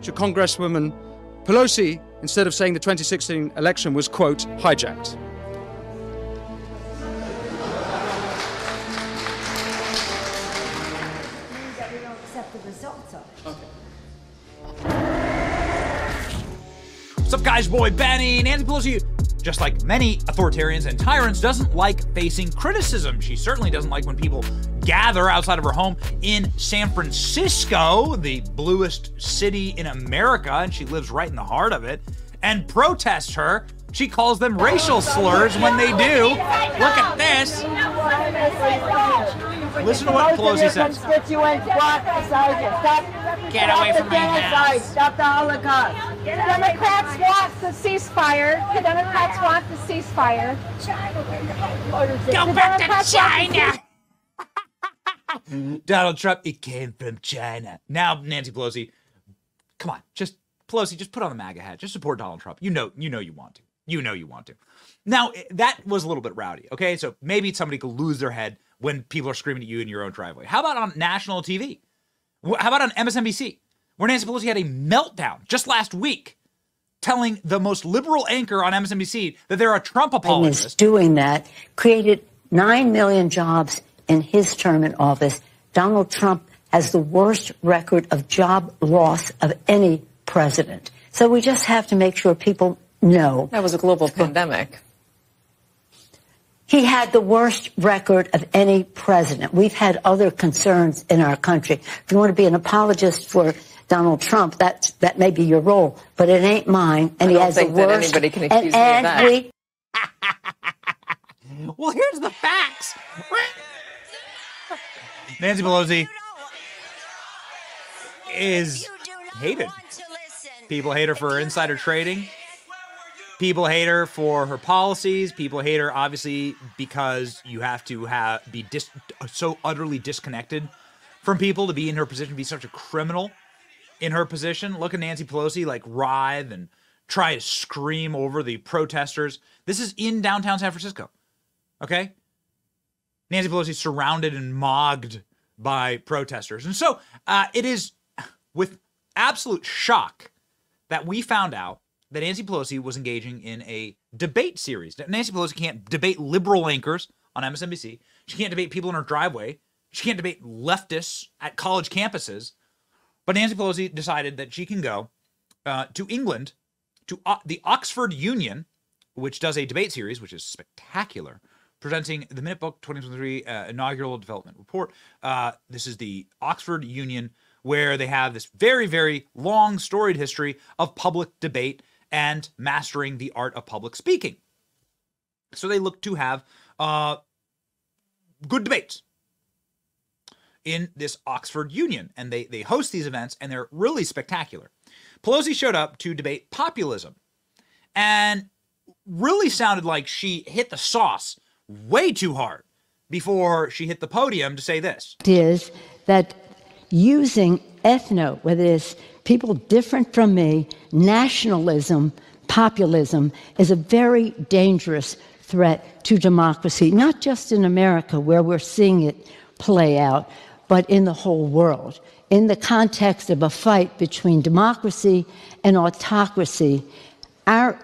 to Congresswoman Pelosi instead of saying the 2016 election was, quote, hijacked. Means that we don't accept the results of it. Okay. What's up, guys? Boy Benny. Nancy Pelosi, just like many authoritarians and tyrants, doesn't like facing criticism. She certainly doesn't like when people gather outside of her home in San Francisco, the bluest city in America, and she lives right in the heart of it, and protest her. She calls them racial slurs when they do. Look at this. Listen to what Pelosi says. Constituents want beside you. Stop. Get away from my house. Stop the Holocaust. The Democrats want the ceasefire. The Democrats want the ceasefire. Go back to China. Donald Trump, it came from China. Now, Nancy Pelosi, come on, just put on the MAGA hat. Just support Donald Trump. You know you want to. You know you want to. Now, that was a little bit rowdy, okay? So maybe somebody could lose their head when people are screaming at you in your own driveway. How about on national TV? How about on MSNBC, where Nancy Pelosi had a meltdown just last week, telling the most liberal anchor on MSNBC that they're a Trump apologist. Is doing that, created 9 million jobs in his term in office. Donald Trump has the worst record of job loss of any president. So we just have to make sure people know. That was a global pandemic. He had the worst record of any president. We've had other concerns in our country. If you want to be an apologist for Donald Trump, that may be your role, but it ain't mine. And he has the worst. Anybody can accuse me of that. Well, here's the facts. Nancy Pelosi is hated. People hate her for insider trading. People hate her for her policies. People hate her, obviously, because you have to be so utterly disconnected from people to be in her position, be such a criminal in her position. Look at Nancy Pelosi, like, writhe and try to scream over the protesters. This is in downtown San Francisco, okay? Nancy Pelosi surrounded and mogged by protesters. And so it is with absolute shock that we found out that Nancy Pelosi was engaging in a debate series. Nancy Pelosi can't debate liberal anchors on MSNBC. She can't debate people in her driveway. She can't debate leftists at college campuses. But Nancy Pelosi decided that she can go to England, to the Oxford Union, which does a debate series, which is spectacular, presenting the Minute Book 2023 Inaugural Development Report. This is the Oxford Union, where they have this very, very long, storied history of public debate and mastering the art of public speaking. So they look to have good debates in this Oxford Union, and they host these events, and they're really spectacular. Pelosi showed up to debate populism, and really sounded like she hit the sauce way too hard before she hit the podium to say this. Is that using whether it's people different from me, nationalism, populism, is a very dangerous threat to democracy, not just in America, where we're seeing it play out, but in the whole world. In the context of a fight between democracy and autocracy, not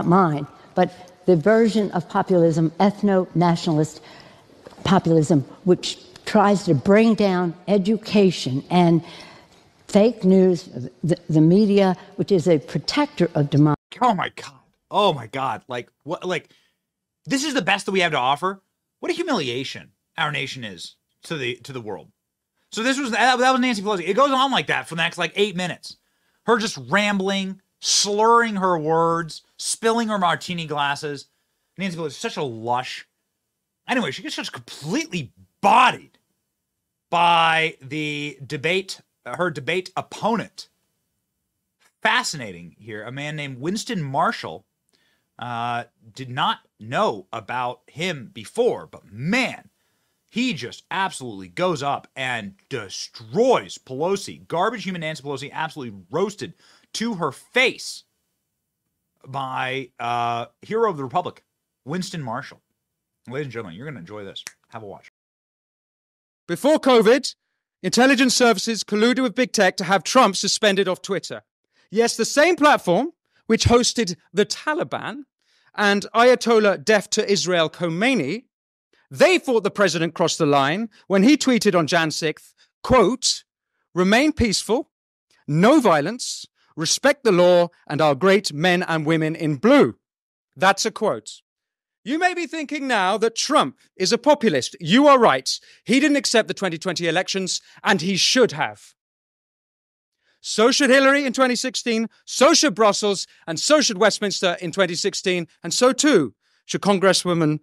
mine, but the version of populism, ethno-nationalist populism, which tries to bring down education and fake news, the media, which is a protector of democracy. Oh my God. Oh my God. Like, what? Like, this is the best that we have to offer. What a humiliation our nation is to the world. So that was Nancy Pelosi. It goes on like that for the next 8 minutes. Her just rambling, slurring her words, spilling her martini glasses. Nancy Pelosi is such a lush. Anyway, she gets just completely bodied by the debate, her debate opponent. Fascinating here. A man named Winston Marshall. Did not know about him before, but man, he just absolutely goes up and destroys Pelosi. Garbage human Nancy Pelosi absolutely roasted to her face by hero of the Republic, Winston Marshall. Ladies and gentlemen, you're going to enjoy this. Have a watch. Before COVID, Intelligence services colluded with big tech to have Trump suspended off Twitter. Yes, the same platform which hosted the Taliban and Ayatollah deaf to Israel Khomeini, they thought the president crossed the line when he tweeted on Jan 6th, quote, "Remain peaceful, no violence, respect the law and our great men and women in blue." That's a quote. You may be thinking now that Trump is a populist. You are right. He didn't accept the 2020 elections, and he should have. So should Hillary in 2016, so should Brussels, and so should Westminster in 2016, and so too should Congresswoman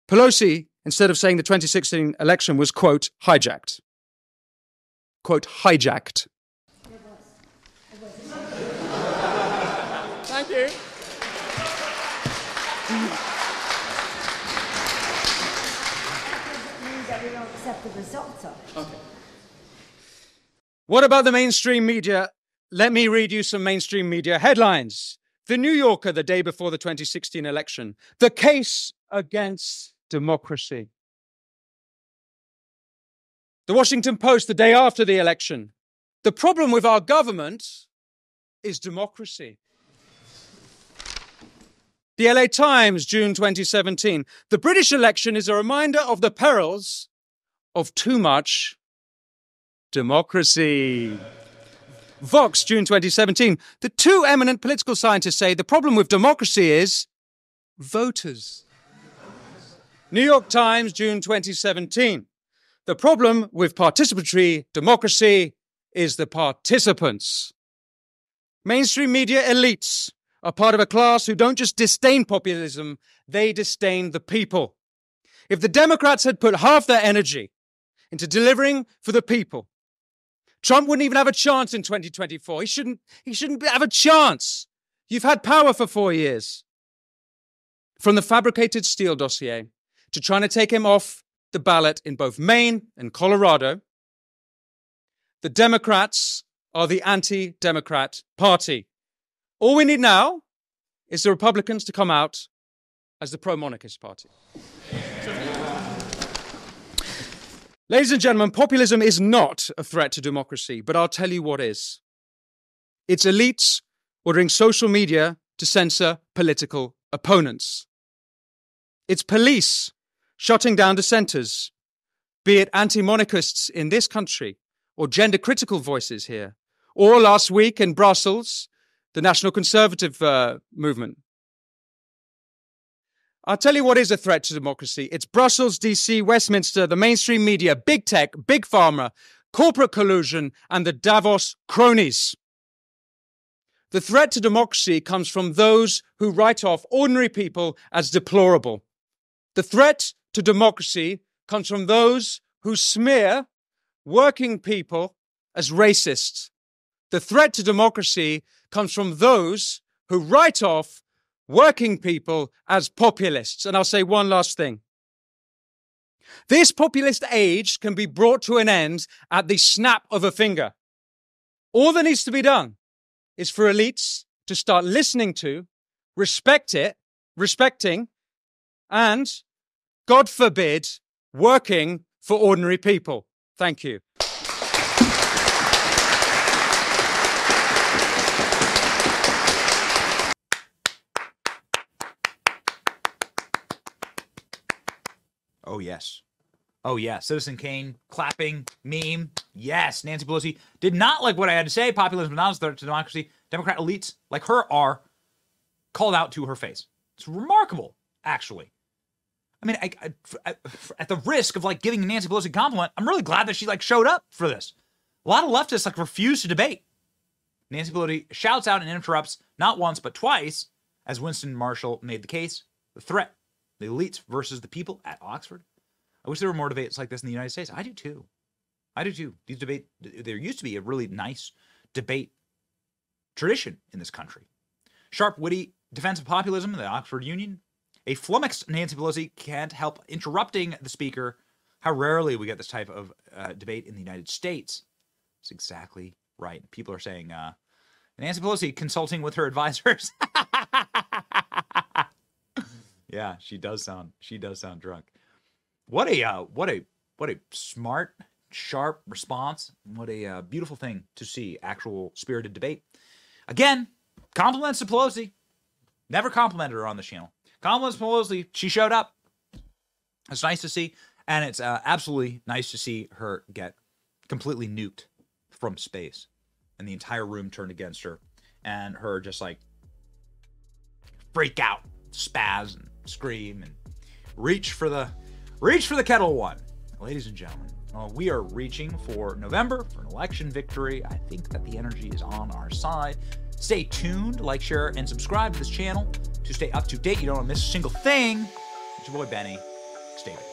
Pelosi, instead of saying the 2016 election was, quote, hijacked. Quote, hijacked. Thank you. That we don't accept the results of it. Okay. What about the mainstream media? Let me read you some mainstream media headlines. The New Yorker, the day before the 2016 election. The case against democracy. The Washington Post, the day after the election. The problem with our government is democracy. The LA Times, June 2017. The British election is a reminder of the perils of too much democracy. Vox, June 2017. The two eminent political scientists say the problem with democracy is voters. New York Times, June 2017. The problem with participatory democracy is the participants. Mainstream media elites are part of a class who don't just disdain populism, they disdain the people. If the Democrats had put half their energy into delivering for the people, Trump wouldn't even have a chance in 2024. He shouldn't have a chance. You've had power for 4 years. From the fabricated Steele dossier to trying to take him off the ballot in both Maine and Colorado, the Democrats are the anti-Democrat party. All we need now is the Republicans to come out as the pro-monarchist party. Ladies and gentlemen, populism is not a threat to democracy, but I'll tell you what is. It's elites ordering social media to censor political opponents. It's police shutting down dissenters, be it anti-monarchists in this country or gender-critical voices here, or last week in Brussels, the National Conservative movement. I'll tell you what is a threat to democracy. It's Brussels, DC, Westminster, the mainstream media, big tech, big pharma, corporate collusion, and the Davos cronies. The threat to democracy comes from those who write off ordinary people as deplorable. The threat to democracy comes from those who smear working people as racists. The threat to democracy comes from those who write off working people as populists. And I'll say one last thing. This populist age can be brought to an end at the snap of a finger. All that needs to be done is for elites to start listening to, respecting, and, God forbid, working for ordinary people. Thank you. Oh, yes. Oh, yeah. Citizen Kane, clapping, meme. Yes. Nancy Pelosi did not like what I had to say. Populism is not a threat to democracy. Democrat elites like her are called out to her face. It's remarkable, actually. I mean, at the risk of like giving Nancy Pelosi a compliment, I'm really glad that she like showed up for this. A lot of leftists like refuse to debate. Nancy Pelosi shouts out and interrupts not once but twice, as Winston Marshall made the case, the threat. The elites versus the people at Oxford. I wish there were more debates like this in the United States. I do too. These debates, there used to be a really nice debate tradition in this country. Sharp, witty defense of populism, the Oxford Union. A flummoxed Nancy Pelosi can't help interrupting the speaker. How rarely we get this type of debate in the United States. That's exactly right. People are saying, Nancy Pelosi consulting with her advisors. Yeah, she does sound drunk. What a smart sharp response. What a beautiful thing to see, actual spirited debate. Again, compliments to Pelosi. Never complimented her on this channel. Compliments to Pelosi. She showed up. It's nice to see. And it's absolutely nice to see her get completely nuked from space. And the entire room turned against her. And her just like freak out, spaz, and scream, and reach for the kettle one. Ladies and gentlemen, we are reaching for November for an election victory. I think that the energy is on our side. Stay tuned, like, share, and subscribe to this channel to stay up to date. You don't want to miss a single thing. It's your boy Benny. Stay tuned.